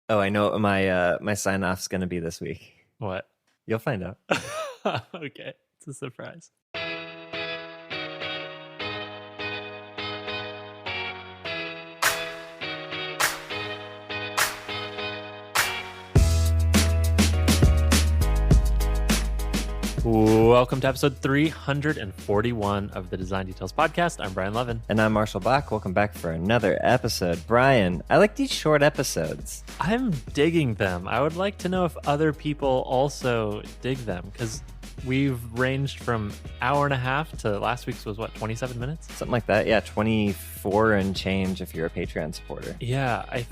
Oh, I know what my sign off's going to be this week. What? You'll find out. Okay, it's a surprise. Welcome to episode 341 of the Design Details Podcast. I'm Brian Levin. And I'm Marshall Bach. Welcome back for another episode. Brian, I like these short episodes. I'm digging them. I would like to know if other people also dig them, because we've ranged from hour and a half to last week's was, 27 minutes? Something like that. Yeah, 24 and change if you're a Patreon supporter. Yeah, I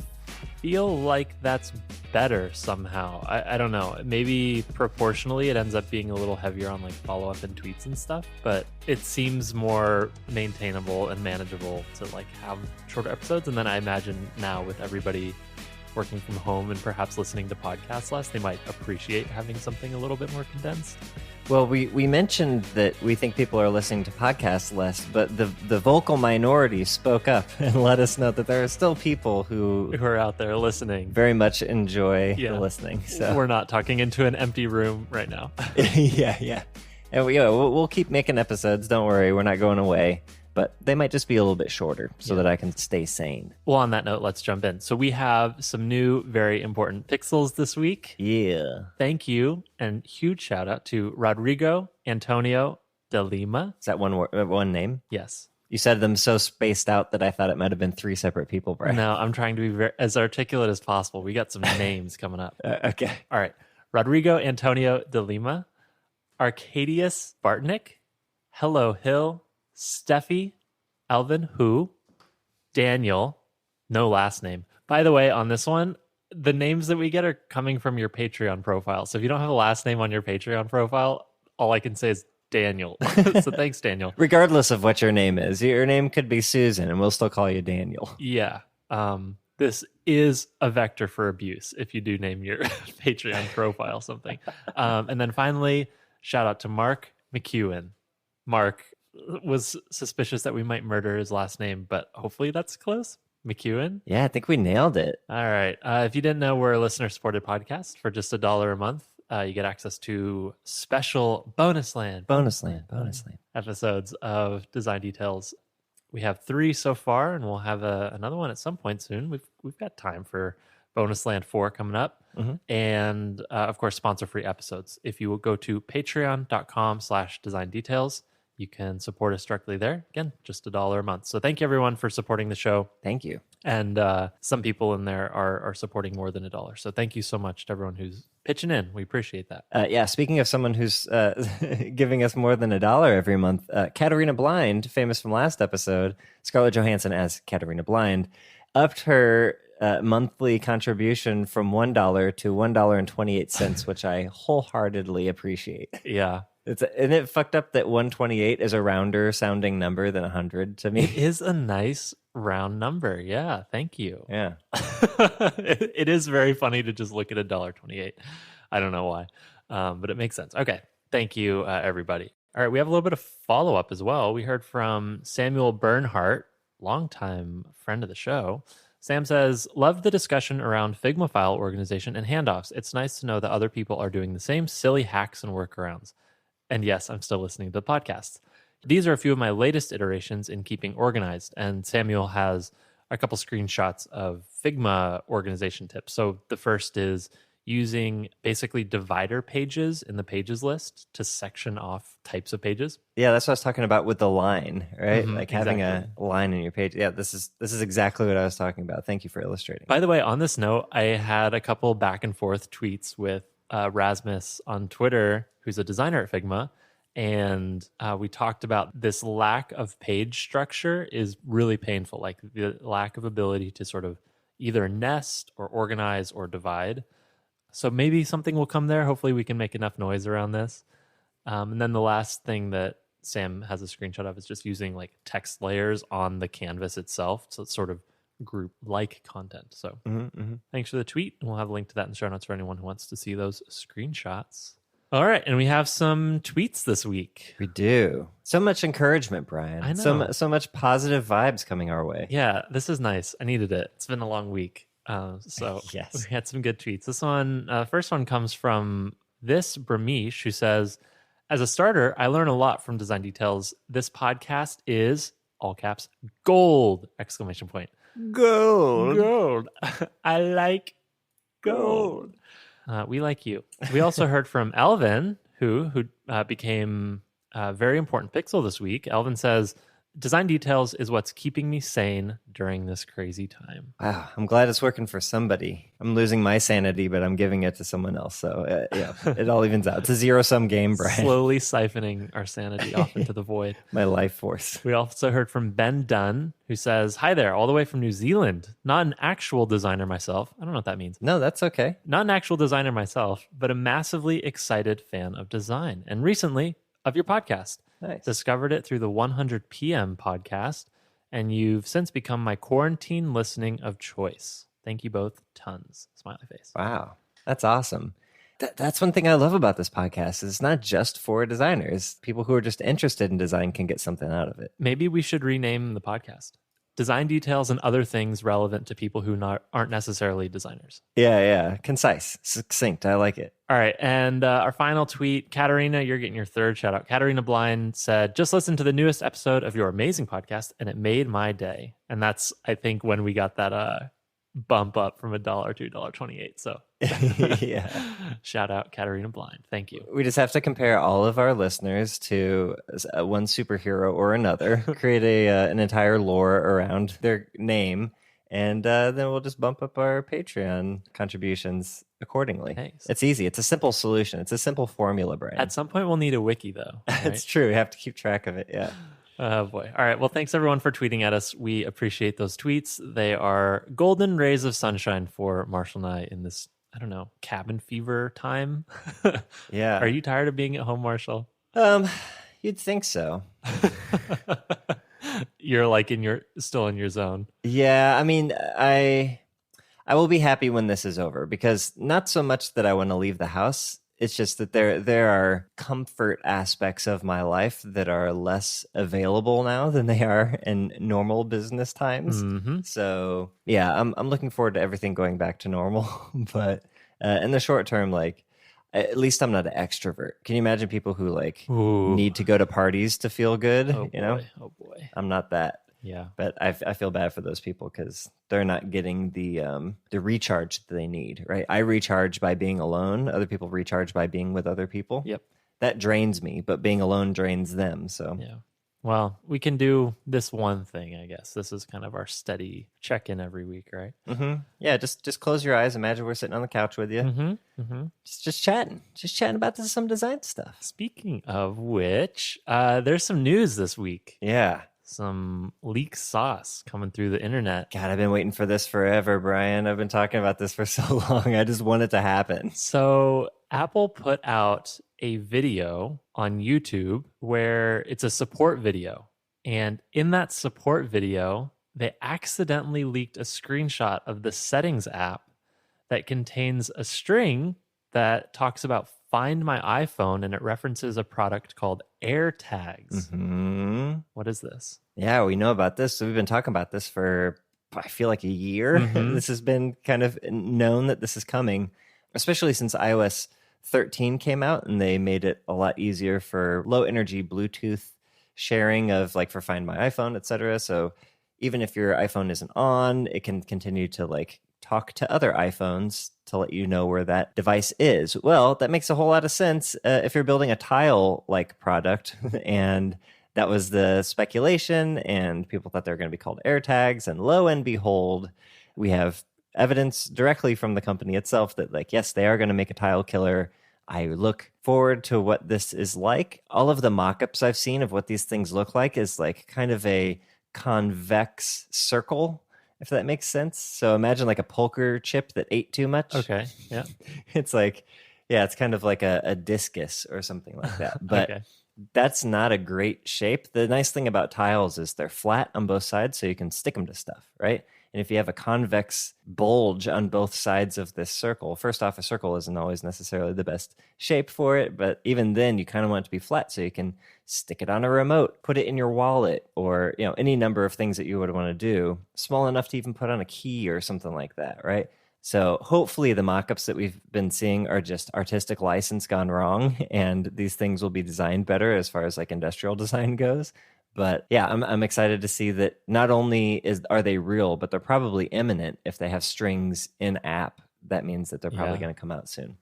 feel like that's better somehow. I don't know. Maybe proportionally it ends up being a little heavier on like follow-up and tweets and stuff, but it seems more maintainable and manageable to like have shorter episodes. And then I imagine now with everybody working from home and perhaps listening to podcasts less, they might appreciate having something a little bit more condensed. Well, we mentioned that we think people are listening to podcasts less, but the vocal minority spoke up and let us know that there are still people who are out there listening. Very much enjoy the listening. So we're not talking into an empty room right now. Yeah. And we'll keep making episodes. Don't worry, we're not going away. But they might just be a little bit shorter so that I can stay sane. Well, on that note, let's jump in. So we have some new, very important pixels this week. Yeah. Thank you. And huge shout out to Rodrigo Antonio de Lima. Is that one name? Yes. You said them so spaced out that I thought it might have been three separate people, Brian. No, I'm trying to be as articulate as possible. We got some names coming up. Okay. All right. Rodrigo Antonio de Lima, Arcadius Bartnick, Hello Hill, Steffi, Alvin Hu, Daniel, no last name. By the way, on this one, the names that we get are coming from your Patreon profile. So if you don't have a last name on your Patreon profile, all I can say is Daniel. So thanks, Daniel. Regardless of what your name is, your name could be Susan and we'll still call you Daniel. Yeah. This is a vector for abuse if you do name your Patreon profile something. And then finally, shout out to Mark McEwen. Mark was suspicious that we might murder his last name, but hopefully that's close. McEwen. Yeah, I think we nailed it. All right. If you didn't know, we're a listener-supported podcast. For just $1 a month, you get access to special bonus land episodes of Design Details. We have 3 so far, and we'll have another one at some point soon. We've got time for Bonus Land 4 coming up. Mm-hmm. And of course, sponsor-free episodes. If you will go to patreon.com/design details, you can support us directly there. Again, just $1 a month. So thank you, everyone, for supporting the show. Thank you. And some people in there are supporting more than $1. So thank you so much to everyone who's pitching in. We appreciate that. Yeah, speaking of someone who's giving us more than $1 every month, Katarina Blind, famous from last episode, Scarlett Johansson as Katarina Blind, upped her monthly contribution from $1 to $1.28, which I wholeheartedly appreciate. Yeah. Isn't it fucked up that 128 is a rounder sounding number than 100 to me? It is a nice round number. Yeah, thank you. Yeah. It is very funny to just look at $1.28. I don't know why, but it makes sense. Okay, thank you, everybody. All right, we have a little bit of follow-up as well. We heard from Samuel Bernhardt, longtime friend of the show. Sam says, love the discussion around Figma file organization and handoffs. It's nice to know that other people are doing the same silly hacks and workarounds. And yes, I'm still listening to the podcast. These are a few of my latest iterations in keeping organized. And Samuel has a couple screenshots of Figma organization tips. So the first is using basically divider pages in the pages list to section off types of pages. Yeah, that's what I was talking about with the line, right? Mm-hmm, like having a line in your page. Yeah, this is exactly what I was talking about. Thank you for illustrating. By the way, on this note, I had a couple back and forth tweets with Rasmus on Twitter, who's a designer at Figma, and we talked about this lack of page structure is really painful, like the lack of ability to sort of either nest or organize or divide. So maybe something will come there. Hopefully we can make enough noise around this. And then the last thing that Sam has a screenshot of is just using like text layers on the canvas itself. So it's sort of group-like content. So thanks for the tweet. We'll have a link to that in the show notes for anyone who wants to see those screenshots. All right, and we have some tweets this week. We do. So much encouragement, Brian. I know. So much positive vibes coming our way. Yeah, this is nice. I needed it. It's been a long week. So Yes. we had some good tweets. This one, first one comes from this Bramish, who says, as a starter, I learn a lot from Design Details. This podcast is, all caps, gold! Exclamation point. Gold. Gold. I like gold. We like you. We also heard from Elvin, who became a very important pixel this week. Elvin says, Design Details is what's keeping me sane during this crazy time. Wow, I'm glad it's working for somebody. I'm losing my sanity, but I'm giving it to someone else. So yeah, it all evens out. It's a zero-sum game, Brian. Slowly siphoning our sanity off into the void. My life force. We also heard from Ben Dunn, who says, hi there, all the way from New Zealand. Not an actual designer myself. I don't know what that means. No, that's okay. Not an actual designer myself, but a massively excited fan of design. And recently, of your podcast. Nice. Discovered it through the 100 PM podcast, and you've since become my quarantine listening of choice. Thank you both tons. Smiley face. Wow, that's awesome. That's one thing I love about this podcast is it's not just for designers. People who are just interested in design can get something out of it. Maybe we should rename the podcast. Design Details and other things relevant to people who aren't necessarily designers. Yeah. Concise, succinct. I like it. All right. And our final tweet, Katarina, you're getting your third shout out. Katarina Blind said, just listen to the newest episode of your amazing podcast and it made my day. And that's, I think, when we got that bump up from $1 to $1.28. So yeah. Shout out Katarina Blind. Thank you. We just have to compare all of our listeners to one superhero or another, create an entire lore around their name, and then we'll just bump up our Patreon contributions accordingly. Thanks. It's easy. It's a simple solution. It's a simple formula, Brian. At some point, we'll need a wiki, though. Right? It's true. We have to keep track of it. Yeah. Oh, boy. All right. Well, thanks, everyone, for tweeting at us. We appreciate those tweets. They are golden rays of sunshine for Marshall and I in this, I don't know, cabin fever time. Yeah. Are you tired of being at home, Marshall? You'd think so. You're like still in your zone. Yeah, I mean, I will be happy when this is over because not so much that I want to leave the house. It's just that there are comfort aspects of my life that are less available now than they are in normal business times. Mm-hmm. So yeah, I'm looking forward to everything going back to normal. But in the short term, like at least I'm not an extrovert. Can you imagine people who like need to go to parties to feel good? Oh, you know? Oh boy. I'm not that. Yeah. But I feel bad for those people because they're not getting the recharge that they need, right? I recharge by being alone. Other people recharge by being with other people. Yep. That drains me, but being alone drains them. So yeah. Well, we can do this one thing, I guess. This is kind of our steady check-in every week, right? Mm-hmm. Yeah, just close your eyes. Imagine we're sitting on the couch with you. Mm-hmm. Mm-hmm. Just chatting about some design stuff. Speaking of which, there's some news this week. Yeah. Some leak sauce coming through the internet. God, I've been waiting for this forever, Brian. I've been talking about this for so long. I just want it to happen. So Apple put out a video on YouTube where it's a support video. And in that support video, they accidentally leaked a screenshot of the settings app that contains a string that talks about Find My iPhone, and it references a product called AirTags. Mm-hmm. What is this? Yeah, we know about this. So we've been talking about this for, I feel like a year. Mm-hmm. This has been kind of known that this is coming, especially since iOS 13 came out and they made it a lot easier for low energy Bluetooth sharing of like for Find My iPhone, etc. So even if your iPhone isn't on, it can continue to like talk to other iPhones to let you know where that device is. Well, that makes a whole lot of sense if you're building a tile-like product, and that was the speculation, and people thought they were going to be called AirTags, and lo and behold, we have evidence directly from the company itself that, like, yes, they are going to make a tile killer. I look forward to what this is like. All of the mock-ups I've seen of what these things look like is like kind of a convex circle, if that makes sense. So imagine like a poker chip that ate too much. Okay. Yeah. It's like, yeah, it's kind of like a discus or something like that. But Okay. that's not a great shape. The nice thing about tiles is they're flat on both sides, so you can stick them to stuff, right? And if you have a convex bulge on both sides of this circle, first off, a circle isn't always necessarily the best shape for it, but even then you kind of want it to be flat so you can stick it on a remote, put it in your wallet, or any number of things that you would want to do, small enough to even put on a key or something like that, right? So hopefully the mock-ups that we've been seeing are just artistic license gone wrong, and these things will be designed better as far as like industrial design goes. But yeah, I'm excited to see that not only are they real, but they're probably imminent. If they have strings in app, that means that they're probably going to come out soon.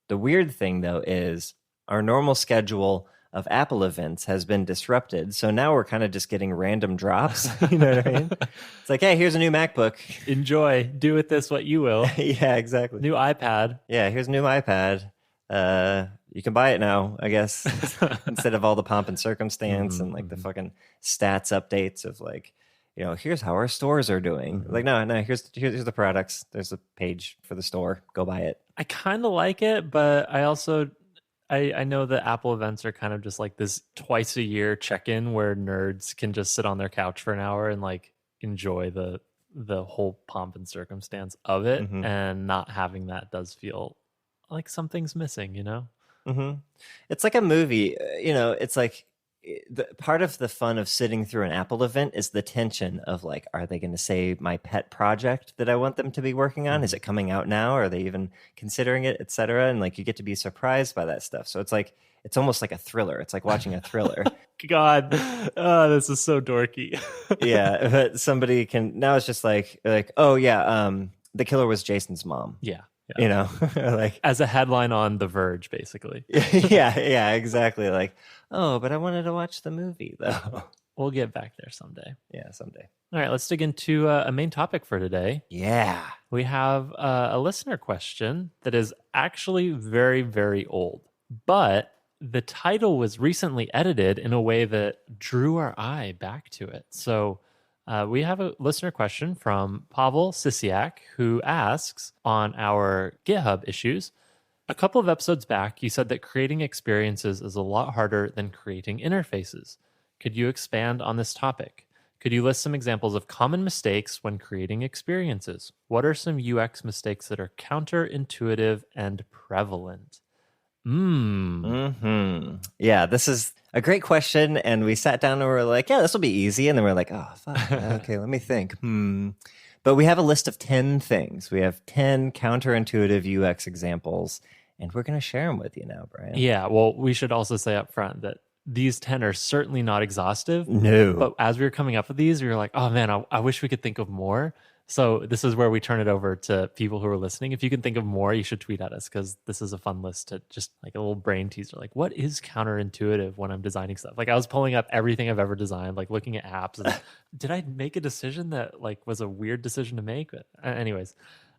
The weird thing though is our normal schedule of Apple events has been disrupted. So now we're kind of just getting random drops. You know what I mean? It's like, hey, here's a new MacBook. Enjoy. Do with this what you will. Yeah, exactly. New iPad. Yeah, here's a new iPad. You can buy it now, I guess, instead of all the pomp and circumstance and like the fucking stats updates of like, here's how our stores are doing. Like, no, here's the products. There's a page for the store. Go buy it. I kind of like it, but I also I know that Apple events are kind of just like this twice a year check-in where nerds can just sit on their couch for an hour and like enjoy the whole pomp and circumstance of it, and not having that does feel like something's missing, It's like a movie. It's like part of the fun of sitting through an Apple event is the tension of like, are they going to say my pet project that I want them to be working on? Is it coming out now? Are they even considering it, etc.? And like, you get to be surprised by that stuff. So it's like, it's almost like a thriller. It's like watching a thriller. God, this is so dorky. Yeah, but somebody can now. It's just like, oh yeah, the killer was Jason's mom. Yeah. Like as a headline on The Verge, basically. yeah, exactly. Like, oh, but I wanted to watch the movie though. We'll get back there someday. Yeah, someday. All right, let's dig into a main topic for today. Yeah. We have a listener question that is actually very, very old, but the title was recently edited in a way that drew our eye back to it. So we have a listener question from Pavel Sisiak, who asks on our GitHub issues, a couple of episodes back, you said that creating experiences is a lot harder than creating interfaces. Could you expand on this topic? Could you list some examples of common mistakes when creating experiences? What are some UX mistakes that are counterintuitive and prevalent? Yeah, this is a great question. And we sat down and we were like, yeah, this will be easy. And then we're like, oh, fuck. Okay, let me think. But we have a list of 10 things. We have 10 counterintuitive UX examples, and we're going to share them with you now, Brian. Yeah, well, we should also say up front that these 10 are certainly not exhaustive. No. But as we were coming up with these, we were like, oh man, I wish we could think of more. So this is where we turn it over to people who are listening. If you can think of more, you should tweet at us, because this is a fun list to just like a little brain teaser. Like, what is counterintuitive when I'm designing stuff? Like, I was pulling up everything I've ever designed, like looking at apps. And did I make a decision that like was a weird decision to make? But anyways,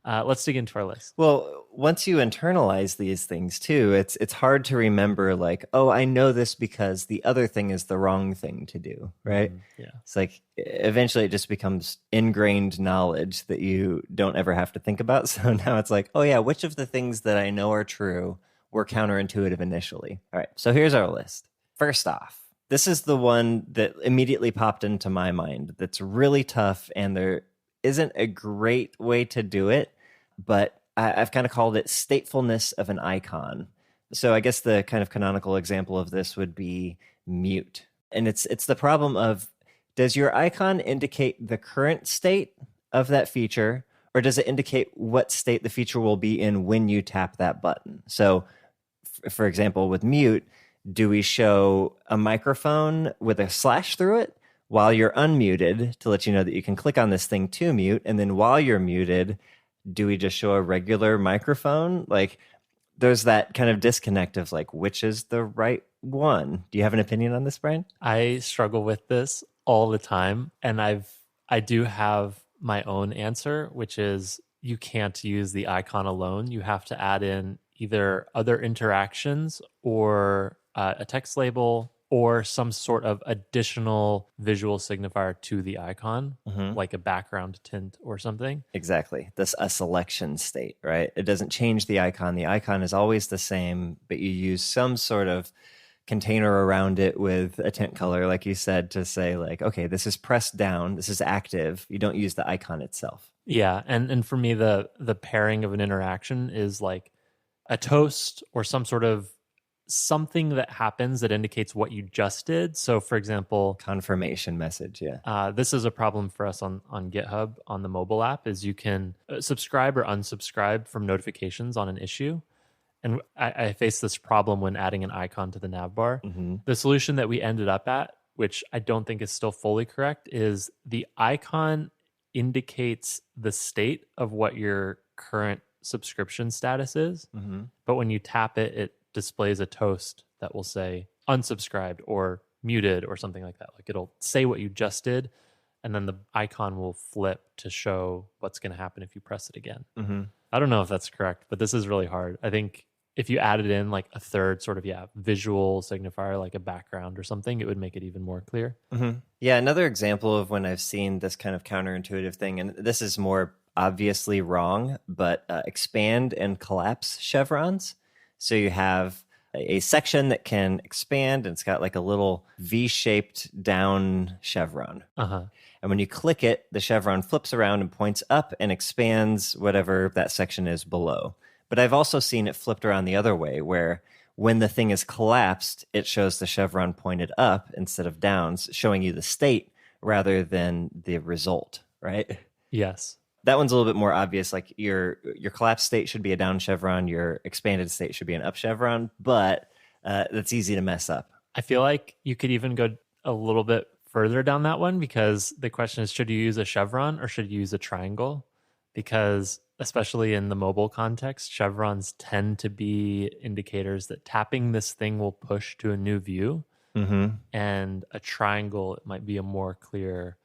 let's dig into our list. Well, once you internalize these things too, it's hard to remember like, oh, I know this because the other thing is the wrong thing to do, right? Yeah. It's like eventually it just becomes ingrained knowledge that you don't ever have to think about. So now it's like, oh yeah, which of the things that I know are true were counterintuitive initially? All right, so here's our list. First off, this is the one that immediately popped into my mind that's really tough, and there isn't a great way to do it, but I've kind of called it statefulness of an icon. So I guess the kind of canonical example of this would be mute. And it's the problem of, does your icon indicate the current state of that feature, or does it indicate what state the feature will be in when you tap that button? So for example, with mute, do we show a microphone with a slash through it while you're unmuted to let you know that you can click on this thing to mute? And then while you're muted, do we just show a regular microphone? Like, there's that kind of disconnect of like, which is the right one? Do you have an opinion on this, Brian? I struggle with this all the time, and I do have my own answer, which is you can't use the icon alone. You have to add in either other interactions or a text label or some sort of additional visual signifier to the icon, like a background tint or something. Exactly. This a selection state, right? It doesn't change the icon. The icon is always the same, but you use some sort of container around it with a tint color, like you said, to say like, okay, this is pressed down, this is active. You don't use the icon itself. Yeah, and for me, the pairing of an interaction is like a toast or some sort of something that happens that indicates what you just did. So, for example, Confirmation message, yeah. this is a problem for us on GitHub on the mobile app. Is you can subscribe or unsubscribe from notifications on an issue. And I faced this problem when adding an icon to the nav bar. Mm-hmm. The solution that we ended up at, which I don't think is still fully correct, is the icon indicates the state of what your current subscription status is. Mm-hmm. But when you tap it, it displays a toast that will say unsubscribed or muted or something like that. Like it'll say what you just did, and then the icon will flip to show what's going to happen if you press it again. Mm-hmm. I don't know if that's correct, but this is really hard. I think if you added in like a third sort of visual signifier, like a background or something, it would make it even more clear. Mm-hmm. Yeah, another example of when I've seen this kind of counterintuitive thing, and this is more obviously wrong, but expand and collapse chevrons. So you have a section that can expand, and it's got like a little V-shaped down chevron. Uh-huh. And when you click it, the chevron flips around and points up and expands whatever that section is below. But I've also seen it flipped around the other way, where when the thing is collapsed, it shows the chevron pointed up instead of down, showing you the state rather than the result, right? Yes. That one's a little bit more obvious. Like your collapsed state should be a down chevron, your expanded state should be an up chevron, but that's easy to mess up. I feel like you could even go a little bit further down that one, because the question is, should you use a chevron or should you use a triangle? Because especially in the mobile context, chevrons tend to be indicators that tapping this thing will push to a new view. Mm-hmm. And a triangle, it might be a more clear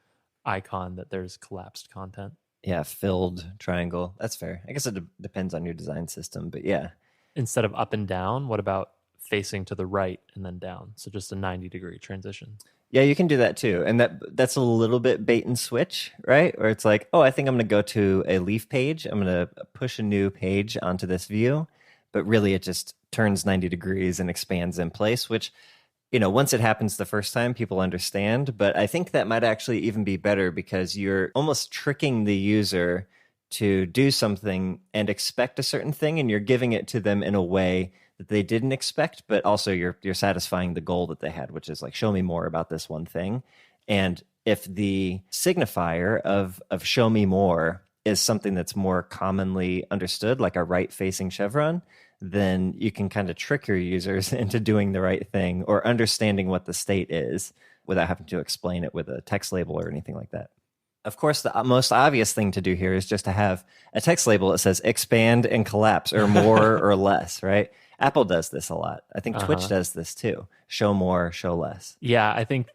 icon that there's collapsed content. Yeah, filled triangle. That's fair. I guess it depends on your design system, but yeah. Instead of up and down, what about facing to the right and then down? So just a 90-degree transition. Yeah, you can do that too. And that's a little bit bait and switch, right? Where it's like, oh, I think I'm going to go to a leaf page. I'm going to push a new page onto this view. But really, it just turns 90 degrees and expands in place, which, once it happens the first time, people understand. But I think that might actually even be better, because you're almost tricking the user to do something and expect a certain thing, and you're giving it to them in a way that they didn't expect, but also you're satisfying the goal that they had, which is like, show me more about this one thing. And if the signifier of show me more is something that's more commonly understood, like a right-facing chevron, then you can kind of trick your users into doing the right thing or understanding what the state is without having to explain it with a text label or anything like that. Of course, the most obvious thing to do here is just to have a text label that says expand and collapse, or more or less, right? Apple does this a lot. I think Twitch does this too. Show more, show less. Yeah, I think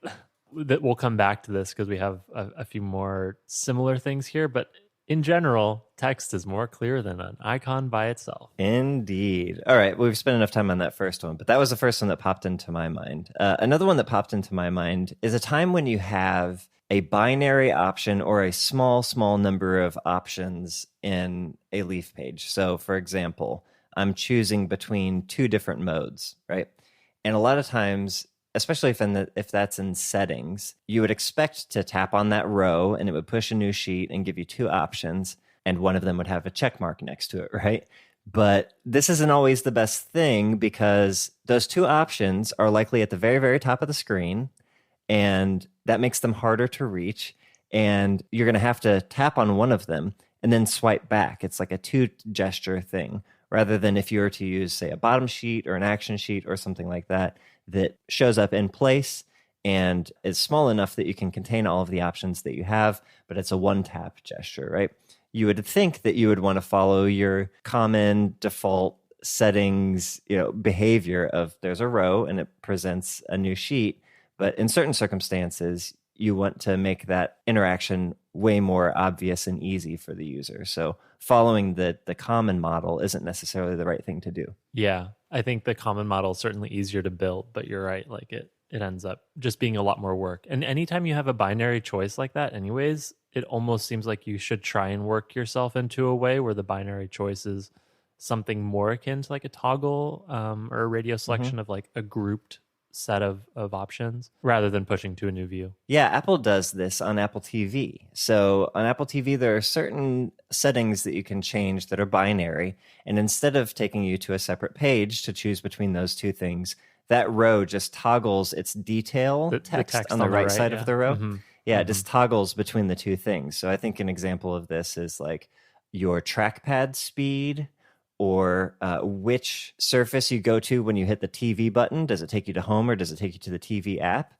that we'll come back to this because we have a few more similar things here. But in general, text is more clear than an icon by itself. Indeed. All right, we've spent enough time on that first one, but that was the first one that popped into my mind. Another one that popped into my mind is a time when you have a binary option or a small number of options in a leaf page. So, for example, I'm choosing between two different modes, right? And a lot of times, especially if that's in settings, you would expect to tap on that row and it would push a new sheet and give you two options, and one of them would have a check mark next to it, right? But this isn't always the best thing, because those two options are likely at the very, very top of the screen, and that makes them harder to reach. And you're going to have to tap on one of them and then swipe back. It's like a two gesture thing, rather than if you were to use, say, a bottom sheet or an action sheet or something like that, that shows up in place and is small enough that you can contain all of the options that you have, but it's a one-tap gesture, right? You would think that you would want to follow your common default settings, behavior of there's a row and it presents a new sheet. But in certain circumstances, you want to make that interaction way more obvious and easy for the user. So following the common model isn't necessarily the right thing to do. Yeah, I think the common model is certainly easier to build, but you're right. Like it ends up just being a lot more work. And anytime you have a binary choice like that anyways, it almost seems like you should try and work yourself into a way where the binary choice is something more akin to like a toggle or a radio selection of like a grouped set of options rather than pushing to a new view. Yeah, Apple does this on Apple TV. So on Apple TV, there are certain settings that you can change that are binary. And instead of taking you to a separate page to choose between those two things, that row just toggles its detail The text text on the right side yeah. of the row. Mm-hmm. Yeah, it just toggles between the two things. So I think an example of this is like your trackpad speed, or which surface you go to when you hit the TV button. Does it take you to home or does it take you to the TV app?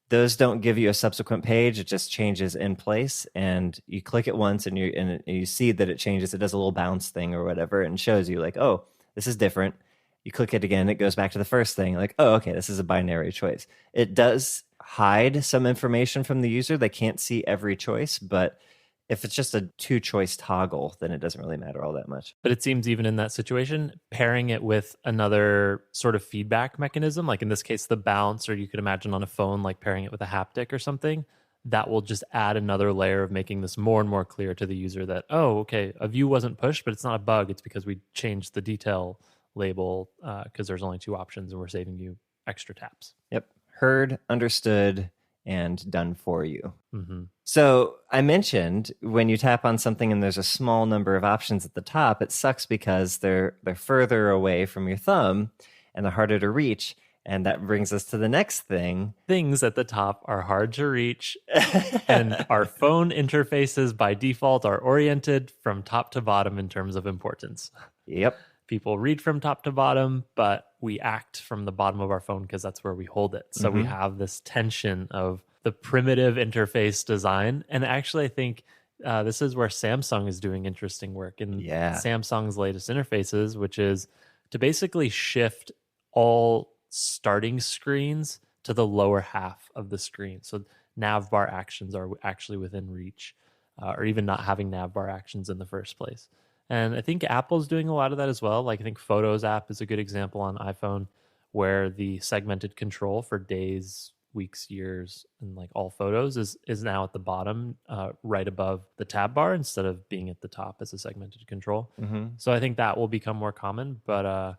Those don't give you a subsequent page. It just changes in place, and you click it once and you see that it changes. It does a little bounce thing or whatever and shows you like, oh, this is different. You click it again, it goes back to the first thing. Like, oh, okay, this is a binary choice. It does hide some information from the user. They can't see every choice, but if it's just a two-choice toggle, then it doesn't really matter all that much. But it seems even in that situation, pairing it with another sort of feedback mechanism, like in this case, the bounce, or you could imagine on a phone, like pairing it with a haptic or something, that will just add another layer of making this more and more clear to the user that, oh, okay, a view wasn't pushed, but it's not a bug. It's because we changed the detail label because there's only two options and we're saving you extra taps. Yep. Heard, understood, and done for you. Mm-hmm. So I mentioned when you tap on something and there's a small number of options at the top, it sucks because they're further away from your thumb and they're harder to reach. And that brings us to the next thing. Things at the top are hard to reach, and our phone interfaces by default are oriented from top to bottom in terms of importance. Yep. People read from top to bottom, but we act from the bottom of our phone because that's where we hold it. So we have this tension of the primitive interface design. And actually, I think this is where Samsung is doing interesting work in Samsung's latest interfaces, which is to basically shift all starting screens to the lower half of the screen. So nav bar actions are actually within reach, or even not having nav bar actions in the first place. And I think Apple's doing a lot of that as well. Like I think Photos app is a good example on iPhone where the segmented control for days, weeks, years, and like all photos is now at the bottom, right above the tab bar instead of being at the top as a segmented control. Mm-hmm. So I think that will become more common. But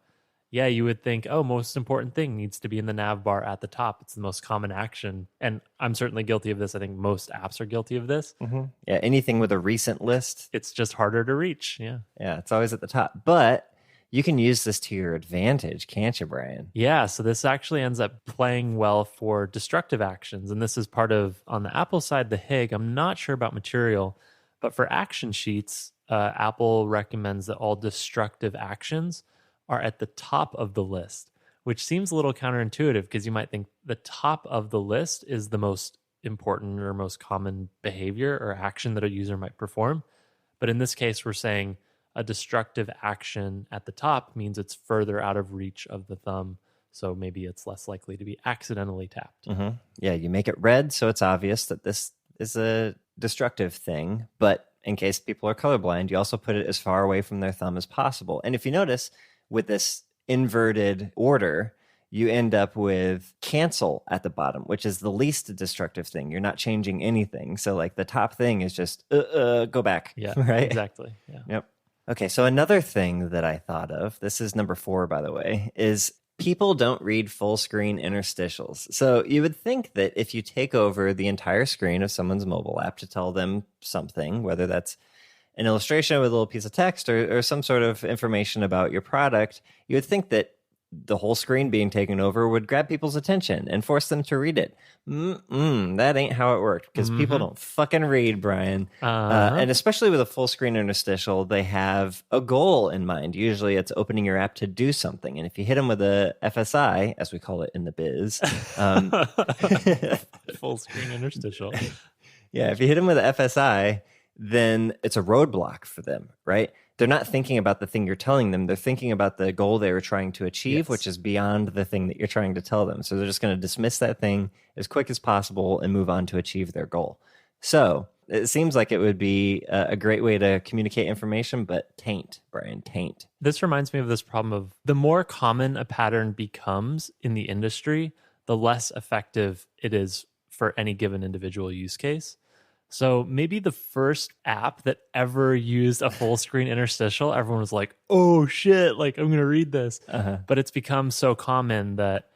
yeah, you would think, oh, most important thing needs to be in the nav bar at the top. It's the most common action. And I'm certainly guilty of this. I think most apps are guilty of this. Mm-hmm. Yeah, anything with a recent list. It's just harder to reach. Yeah. Yeah, it's always at the top. But you can use this to your advantage, can't you, Brian? Yeah, so this actually ends up playing well for destructive actions. And this is part of, on the Apple side, the HIG. I'm not sure about Material, but for action sheets, Apple recommends that all destructive actions are at the top of the list, which seems a little counterintuitive because you might think the top of the list is the most important or most common behavior or action that a user might perform. But in this case, we're saying a destructive action at the top means it's further out of reach of the thumb. So maybe it's less likely to be accidentally tapped. Mm-hmm. Yeah, you make it red so it's obvious that this is a destructive thing. But in case people are colorblind, you also put it as far away from their thumb as possible. And if you notice, with this inverted order, you end up with cancel at the bottom, which is the least destructive thing. You're not changing anything. So like the top thing is just go back. Yeah, right? Exactly. Yeah. Yep. Okay, so another thing that I thought of, this is number 4, by the way, is people don't read full screen interstitials. So you would think that if you take over the entire screen of someone's mobile app to tell them something, whether that's an illustration with a little piece of text or some sort of information about your product, you would think that the whole screen being taken over would grab people's attention and force them to read it. That ain't how it worked because people don't fucking read, Brian. And especially with a full screen interstitial, they have a goal in mind. Usually it's opening your app to do something. And if you hit them with a FSI, as we call it in the biz, full screen interstitial. Yeah, if you hit them with a FSI, then it's a roadblock for them, right? They're not thinking about the thing you're telling them. They're thinking about the goal they were trying to achieve, which is beyond the thing that you're trying to tell them. So they're just going to dismiss that thing as quick as possible and move on to achieve their goal. So it seems like it would be a great way to communicate information, but taint, Brian, taint. This reminds me of this problem of the more common a pattern becomes in the industry, the less effective it is for any given individual use case. So maybe the first app that ever used a full screen interstitial, everyone was like, oh shit, like I'm going to read this. But it's become so common that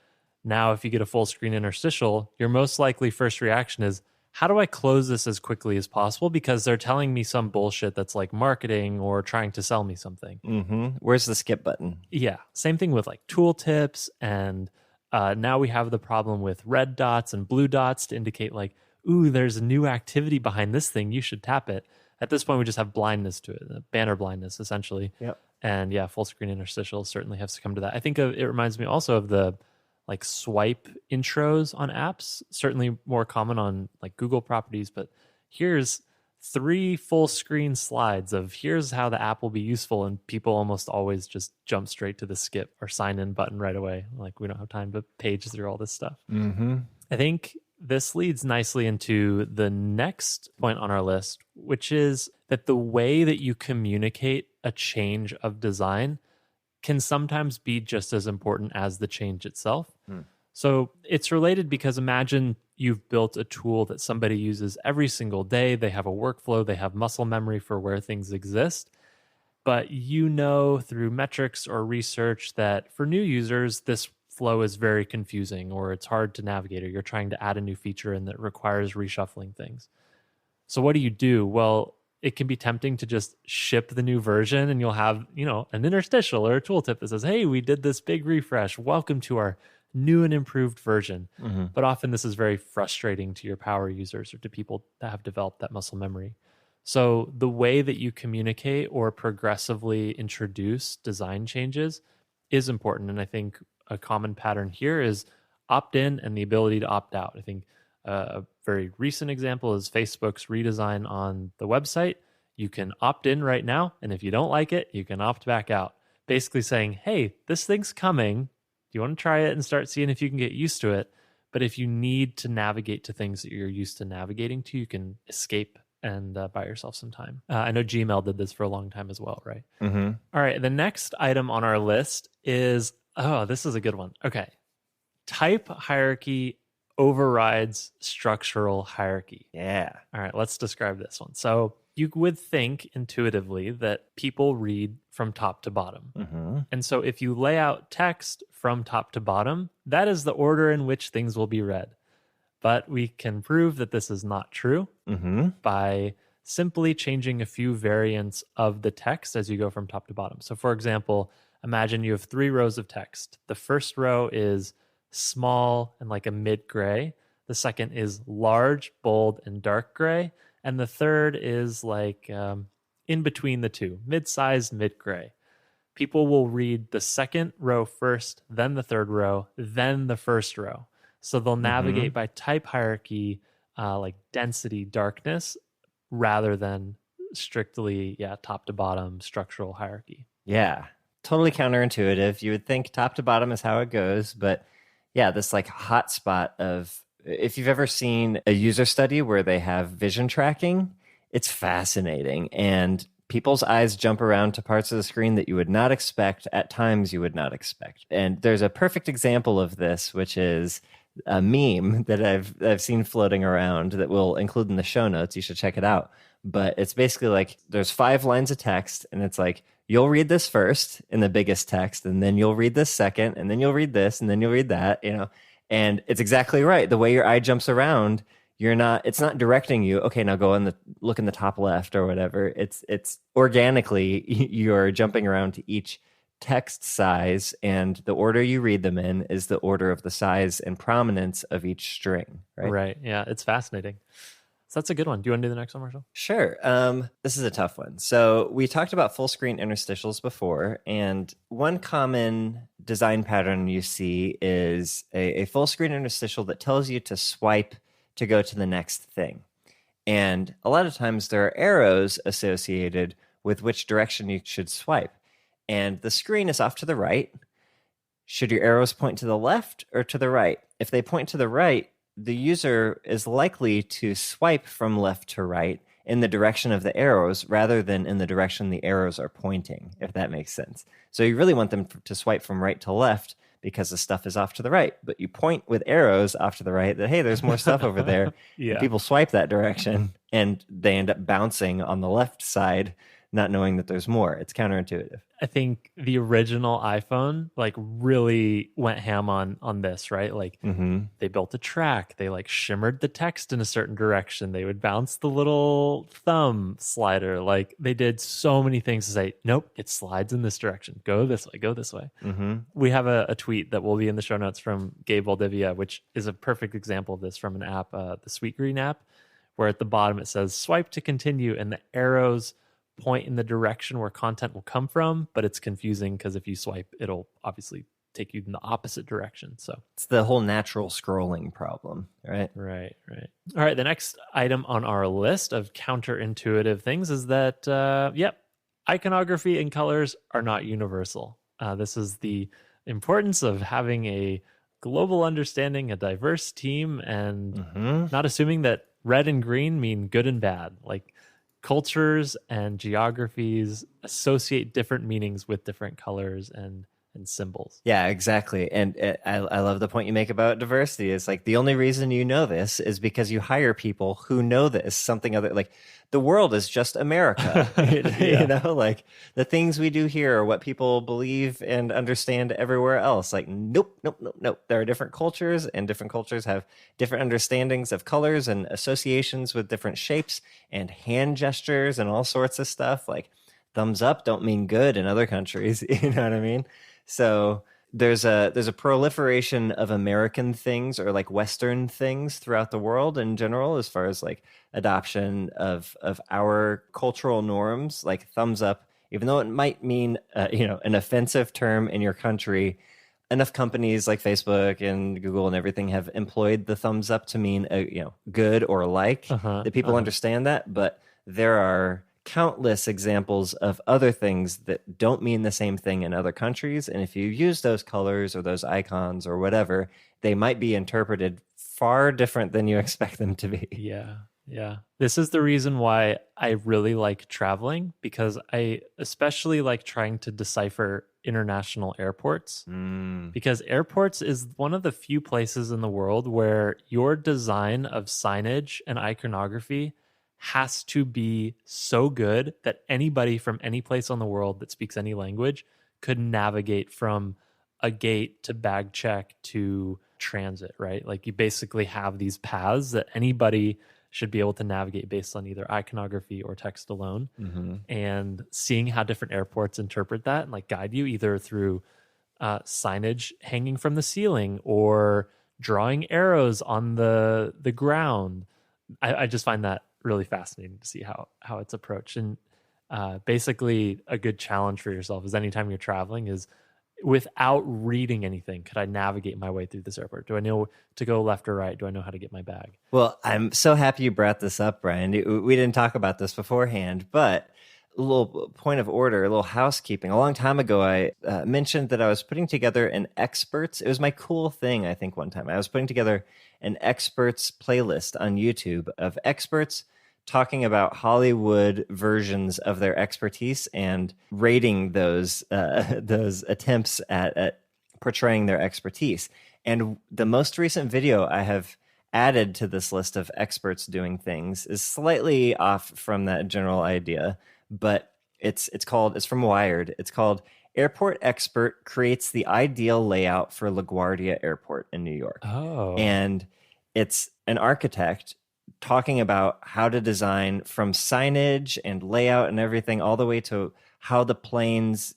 Now, if you get a full screen interstitial, your most likely first reaction is, how do I close this as quickly as possible? Because they're telling me some bullshit that's like marketing or trying to sell me something. Where's the skip button? Yeah. Same thing with like tooltips. And now we have the problem with red dots and blue dots to indicate like, ooh, there's a new activity behind this thing. You should tap it. At this point, we just have blindness to it, banner blindness, essentially. Yep. And yeah, full screen interstitials certainly have succumbed to that. I think it reminds me also of the like swipe intros on apps, certainly more common on like Google properties, but here's 3 full screen slides of here's how the app will be useful, and people almost always just jump straight to the skip or sign in button right away. Like we don't have time to page through all this stuff. I think this leads nicely into the next point on our list, which is that the way that you communicate a change of design can sometimes be just as important as the change itself. So it's related because imagine you've built a tool that somebody uses every single day. They have a workflow, they have muscle memory for where things exist. But you know through metrics or research that for new users, this flow is very confusing or it's hard to navigate, or you're trying to add a new feature and that requires reshuffling things. So what do? Well, it can be tempting to just ship the new version and you'll have, an interstitial or a tooltip that says, hey, we did this big refresh. Welcome to our new and improved version. But often this is very frustrating to your power users or to people that have developed that muscle memory. So the way that you communicate or progressively introduce design changes is important. And I think a common pattern here is opt in and the ability to opt out. I think a very recent example is Facebook's redesign on the website. You can opt in right now, and if you don't like it, you can opt back out. Basically saying, hey, this thing's coming. Do you want to try it and start seeing if you can get used to it? But if you need to navigate to things that you're used to navigating to, you can escape and buy yourself some time. I know Gmail did this for a long time as well, right? All right, the next item on our list is, this is a good one. Okay. Type hierarchy overrides structural hierarchy. Yeah. All right, let's describe this one. So you would think intuitively that people read from top to bottom. And so if you lay out text from top to bottom, that is the order in which things will be read. But we can prove that this is not true by simply changing a few variants of the text as you go from top to bottom. So for example, imagine you have 3 rows of text. The first row is small and like a mid gray. The second is large, bold, and dark gray. And the third is like in between the two, mid-sized, mid-gray. People will read the second row first, then the third row, then the first row. So they'll navigate by type hierarchy, like density, darkness, rather than strictly, top to bottom structural hierarchy. Yeah, totally counterintuitive. You would think top to bottom is how it goes, but yeah, this like hot spot of, if you've ever seen a user study where they have vision tracking, it's fascinating. And people's eyes jump around to parts of the screen that you would not expect at times you would not expect. And there's a perfect example of this, which is a meme that I've seen floating around that we'll include in the show notes. You should check it out. But it's basically like there's 5 lines of text, and it's like, you'll read this first in the biggest text, and then you'll read this second, and then you'll read this, and then you'll read that, And it's exactly right. The way your eye jumps around, it's not directing you, okay, now go look in the top left or whatever. It's organically, you're jumping around to each text size, and the order you read them in is the order of the size and prominence of each string, right? Right. Yeah, it's fascinating. So that's a good one. Do you want to do the next one, Marshall? Sure. This is a tough one. So we talked about full screen interstitials before, and one common design pattern you see is a full screen interstitial that tells you to swipe to go to the next thing. And a lot of times there are arrows associated with which direction you should swipe. And the screen is off to the right. Should your arrows point to the left or to the right? If they point to the right, the user is likely to swipe from left to right in the direction of the arrows rather than in the direction the arrows are pointing, if that makes sense. So you really want them to swipe from right to left because the stuff is off to the right, but you point with arrows off to the right that, hey, there's more stuff over there. Yeah. People swipe that direction and they end up bouncing on the left side not knowing that there's more. It's counterintuitive. I think the original iPhone like really went ham on this, right? Like they built a track, they like shimmered the text in a certain direction, they would bounce the little thumb slider, like they did so many things to say, nope, it slides in this direction, go this way, go this way. We have a tweet that will be in the show notes from Gabe Valdivia, which is a perfect example of this from an app, the Sweet Green app, where at the bottom it says swipe to continue and the arrows point in the direction where content will come from, but it's confusing because if you swipe, it'll obviously take you in the opposite direction. So it's the whole natural scrolling problem, right? Right. All right. The next item on our list of counterintuitive things is that, iconography and colors are not universal. This is the importance of having a global understanding, a diverse team, and not assuming that red and green mean good and bad. Like, cultures and geographies associate different meanings with different colors and symbols. Yeah, exactly. And I love the point you make about diversity. It's like the only reason you know this is because you hire people who know this. Something other, like the world is just America. You know, like the things we do here are what people believe and understand everywhere else. Like, nope. There are different cultures, and different cultures have different understandings of colors and associations with different shapes and hand gestures and all sorts of stuff. Like thumbs up don't mean good in other countries. You know what I mean? So there's a proliferation of American things or like Western things throughout the world in general, as far as like adoption of our cultural norms. Like thumbs up, even though it might mean an offensive term in your country, enough companies like Facebook and Google and everything have employed the thumbs up to mean good or like, that people understand that. But there are countless examples of other things that don't mean the same thing in other countries. And if you use those colors or those icons or whatever, they might be interpreted far different than you expect them to be. Yeah. This is the reason why I really like traveling, because I especially like trying to decipher international airports, because airports is one of the few places in the world where your design of signage and iconography has to be so good that anybody from any place on the world that speaks any language could navigate from a gate to bag check to transit, right? Like you basically have these paths that anybody should be able to navigate based on either iconography or text alone. And seeing how different airports interpret that and like guide you either through signage hanging from the ceiling or drawing arrows on the ground. I just find that really fascinating to see how it's approached. And basically a good challenge for yourself is anytime you're traveling is, without reading anything, could I navigate my way through this airport? Do I know to go left or right? Do I know how to get my bag? Well, I'm so happy you brought this up, Brian. We didn't talk about this beforehand, but a little point of order, a little housekeeping. A long time ago, I mentioned that I was putting together an experts. It was my cool thing, I think, one time. I was putting together an experts playlist on YouTube of experts talking about Hollywood versions of their expertise and rating those attempts at portraying their expertise. And the most recent video I have added to this list of experts doing things is slightly off from that general idea, but it's from Wired. It's called Airport Expert Creates the Ideal Layout for LaGuardia Airport in New York. Oh. And it's an architect talking about how to design from signage and layout and everything all the way to how the planes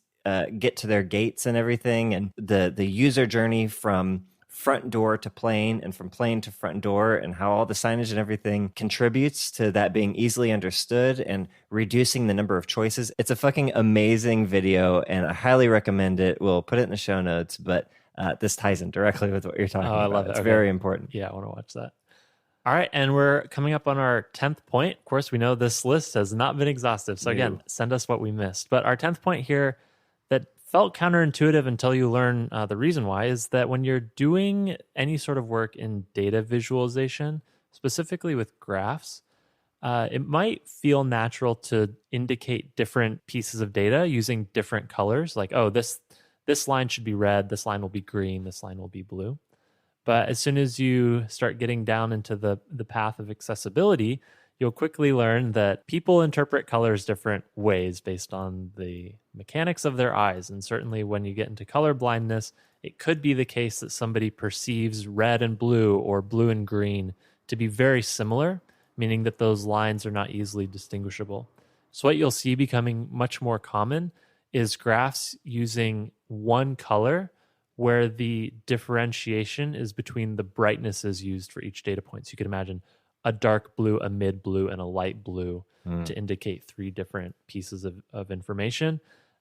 get to their gates and everything, and the user journey from front door to plane and from plane to front door, and how all the signage and everything contributes to that being easily understood and reducing the number of choices. It's a fucking amazing video, and I highly recommend it. We'll put it in the show notes, but this ties in directly with what you're talking about. I love it. It's very important. Yeah, I want to watch that. All right, and we're coming up on our 10th point. Of course, we know this list has not been exhaustive. So again, send us what we missed. But our 10th point here that felt counterintuitive until you learn the reason why is that when you're doing any sort of work in data visualization, specifically with graphs, it might feel natural to indicate different pieces of data using different colors. Like, oh, this line should be red, this line will be green, this line will be blue. But as soon as you start getting down into the path of accessibility, you'll quickly learn that people interpret colors different ways based on the mechanics of their eyes. And certainly when you get into color blindness, it could be the case that somebody perceives red and blue or blue and green to be very similar, meaning that those lines are not easily distinguishable. So what you'll see becoming much more common is graphs using one color where the differentiation is between the brightnesses used for each data point. So you can imagine a dark blue, a mid blue, and a light blue to indicate three different pieces of information.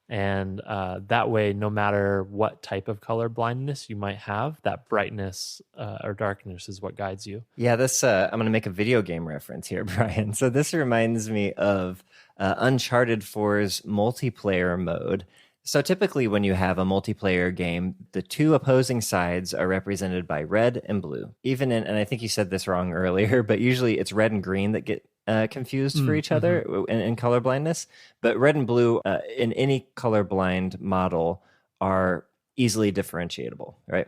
And that way, no matter what type of color blindness you might have, that brightness or darkness is what guides you. Yeah, this I'm going to make a video game reference here, Brian. So this reminds me of Uncharted 4's multiplayer mode. So typically when you have a multiplayer game, the two opposing sides are represented by red and blue. Even in, and I think you said this wrong earlier, but usually it's red and green that get confused for each other in color blindness. But red and blue in any colorblind model are easily differentiable, right?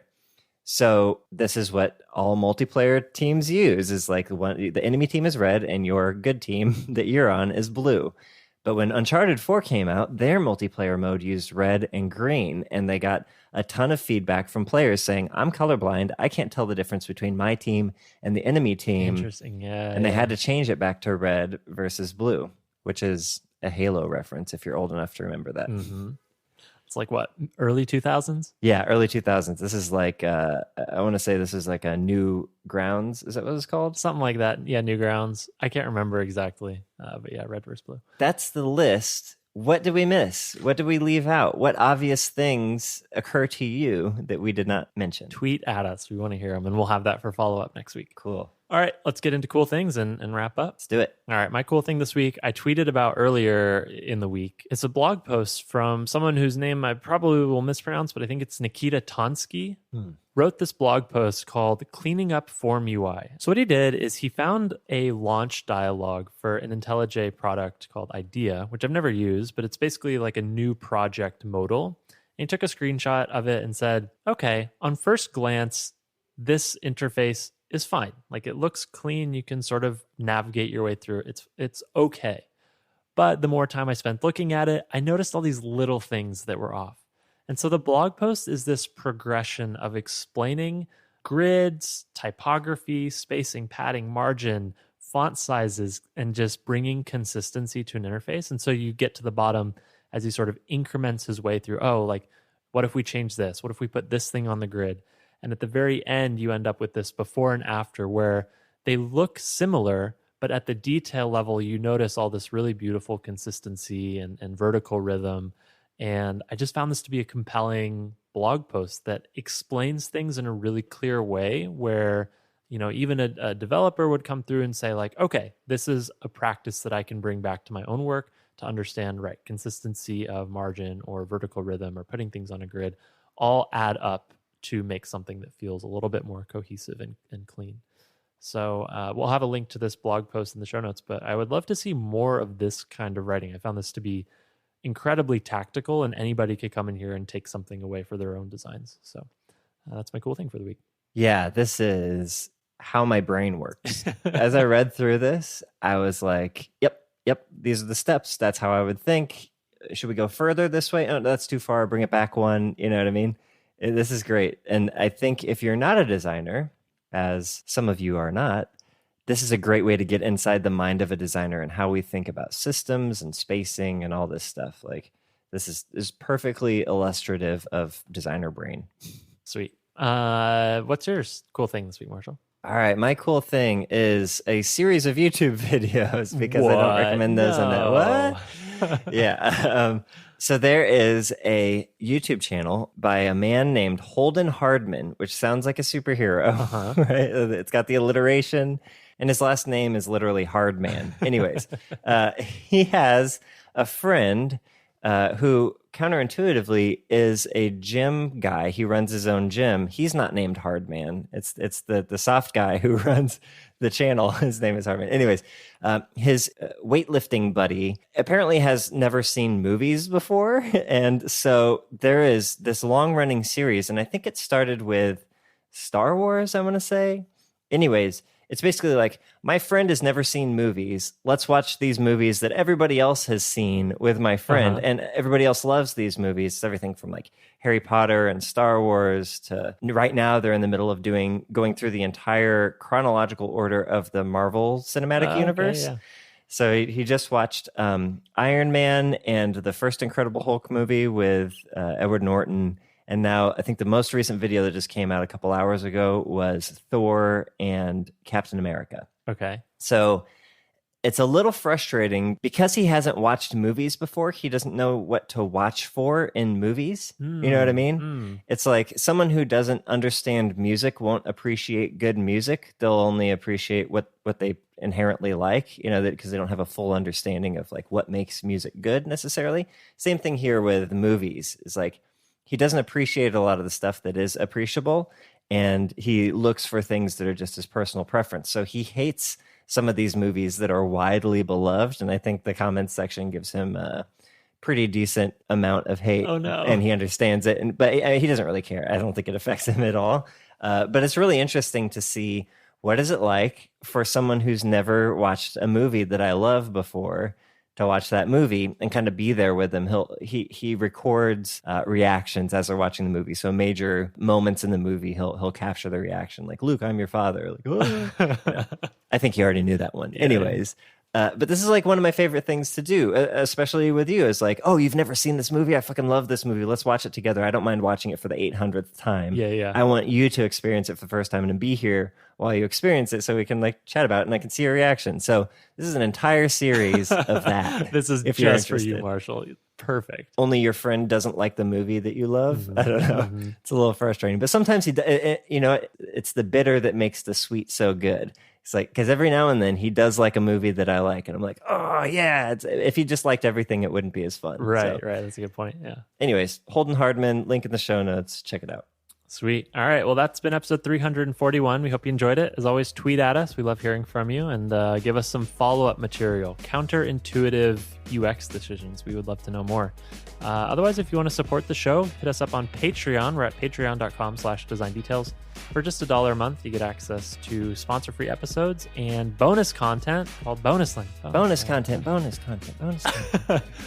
So this is what all multiplayer teams use is like the enemy team is red and your good team that you're on is blue. But when Uncharted 4 came out, their multiplayer mode used red and green, and they got a ton of feedback from players saying, I'm colorblind. I can't tell the difference between my team and the enemy team. Interesting, yeah. And they had to change it back to red versus blue, which is a Halo reference if you're old enough to remember that. Mm-hmm. It's like what, early 2000s? Yeah, early 2000s. This is like, I want to say this is like a New Grounds. Is that what it's called? Something like that. Yeah, Newgrounds. I can't remember exactly. But yeah, red versus blue. That's the list. What did we miss? What did we leave out? What obvious things occur to you that we did not mention? Tweet at us. We want to hear them, and we'll have that for follow-up next week. Cool. All right, let's get into cool things and wrap up. Let's do it. All right, my cool thing this week, I tweeted about earlier in the week. It's a blog post from someone whose name I probably will mispronounce, but I think it's Nikita Tonsky. Wrote this blog post called Cleaning Up Form UI. So what he did is he found a launch dialogue for an IntelliJ product called IDEA, which I've never used, but it's basically like a new project modal. And he took a screenshot of it and said, okay, on first glance, this interface is fine. Like it looks clean. You can sort of navigate your way through it. It's okay. But the more time I spent looking at it, I noticed all these little things that were off. And so the blog post is this progression of explaining grids, typography, spacing, padding, margin, font sizes, and just bringing consistency to an interface. And so you get to the bottom as he sort of increments his way through, oh, like, what if we change this? What if we put this thing on the grid? And at the very end, you end up with this before and after where they look similar, but at the detail level, you notice all this really beautiful consistency and vertical rhythm. And I just found this to be a compelling blog post that explains things in a really clear way where, you know, even a developer would come through and say like, okay, this is a practice that I can bring back to my own work to understand, right, consistency of margin or vertical rhythm or putting things on a grid all add up to make something that feels a little bit more cohesive and clean. So we'll have a link to this blog post in the show notes, but I would love to see more of this kind of writing. I found this to be incredibly tactical, and anybody could come in here and take something away for their own designs. So that's my cool thing for the week. Yeah, this is how my brain works. As I read through this, I was like, yep, these are the steps. That's how I would think. Should we go further this way? Oh, that's too far. Bring it back one. You know what I mean? This is great. And I think if you're not a designer, as some of you are not, this is a great way to get inside the mind of a designer and how we think about systems and spacing and all this stuff. Like this is perfectly illustrative of designer brain. Sweet. What's your cool thing this week, Marshall? All right, my cool thing is a series of YouTube videos because I don't recommend those on that. What? Yeah. So there is a YouTube channel by a man named Holden Hardman, which sounds like a superhero, right? It's got the alliteration, and his last name is literally Hardman. Anyways, he has a friend who counterintuitively is a gym guy. He runs his own gym. He's not named Hardman. It's the soft guy who runs the channel. His name is Hardman. Anyways, his weightlifting buddy apparently has never seen movies before. And so there is this long running series, and I think it started with Star Wars, I want to say. Anyways, it's basically like, my friend has never seen movies. Let's watch these movies that everybody else has seen with my friend. And everybody else loves these movies. It's everything from like Harry Potter and Star Wars to right now they're in the middle of going through the entire chronological order of the Marvel Cinematic Universe. Yeah. So he just watched Iron Man and the first Incredible Hulk movie with Edward Norton. And now I think the most recent video that just came out a couple hours ago was Thor and Captain America. Okay. So it's a little frustrating because he hasn't watched movies before. He doesn't know what to watch for in movies. You know what I mean? It's like someone who doesn't understand music won't appreciate good music. They'll only appreciate what they inherently like, because they don't have a full understanding of like what makes music good necessarily. Same thing here with movies. It's like he doesn't appreciate a lot of the stuff that is appreciable, and he looks for things that are just his personal preference. So he hates some of these movies that are widely beloved, and I think the comments section gives him a pretty decent amount of hate. Oh, no. And he understands it, but he doesn't really care. I don't think it affects him at all. But it's really interesting to see, what is it like for someone who's never watched a movie that I love before to watch that movie and kind of be there with them. He records reactions as they're watching the movie. So major moments in the movie, he'll capture the reaction, like, Luke, I'm your father. Like, oh. Yeah. I think he already knew that one. Yeah. Anyways, but this is like one of my favorite things to do, especially with you. Is like, oh, you've never seen this movie? I fucking love this movie. Let's watch it together. I don't mind watching it for the 800th time. Yeah. I want you to experience it for the first time and be here while you experience it so we can like chat about it and I can see your reaction. So this is an entire series of that. This is if just for you, Marshall. Perfect. Only your friend doesn't like the movie that you love. I don't know. It's a little frustrating, but sometimes it's the bitter that makes the sweet so good. It's like, because every now and then he does like a movie that I like, and I'm like, oh yeah. If he just liked everything, it wouldn't be as fun. Right. That's a good point. Yeah. Anyways, Holden Hardman, link in the show notes. Check it out. Sweet. All right. Well, that's been episode 341. We hope you enjoyed it. As always, tweet at us. We love hearing from you, and give us some follow-up material. Counterintuitive UX decisions. We would love to know more. Otherwise, if you want to support the show, hit us up on Patreon. We're at patreon.com/designdetails. For just $1 a month, you get access to sponsor-free episodes and bonus content called Bonus Link. Bonus content. Did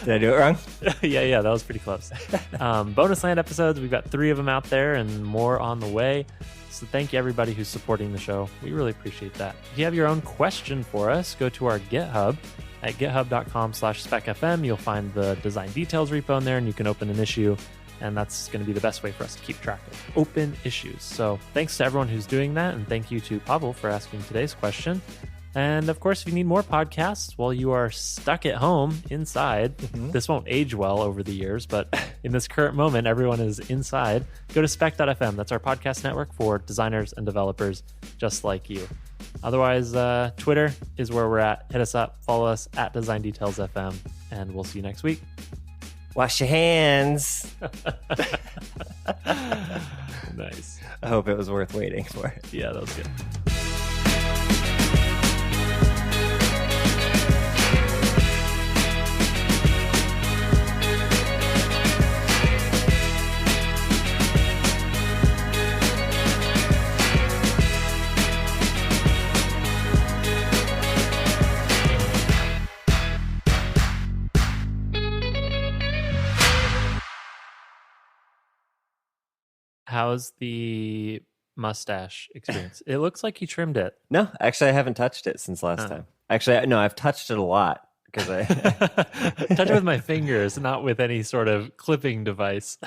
I do it wrong? Yeah, that was pretty close. Bonus Land episodes, we've got 3 of them out there and more on the way. So thank you, everybody who's supporting the show. We really appreciate that. If you have your own question for us, go to our GitHub at github.com/specfm. You'll find the design details repo in there, and you can open an issue. And that's going to be the best way for us to keep track of open issues. So thanks to everyone who's doing that. And thank you to Pavel for asking today's question. And of course, if you need more podcasts while you are stuck at home inside, this won't age well over the years, but in this current moment, everyone is inside. Go to spec.fm. That's our podcast network for designers and developers just like you. Otherwise, Twitter is where we're at. Hit us up, follow us at Design Details FM, and we'll see you next week. Wash your hands. Nice. I hope it was worth waiting for. Yeah, that was good. How's the mustache experience? It looks like you trimmed it. No, actually, I haven't touched it since last time. Actually, no, I've touched it a lot because I touch it with my fingers, not with any sort of clipping device.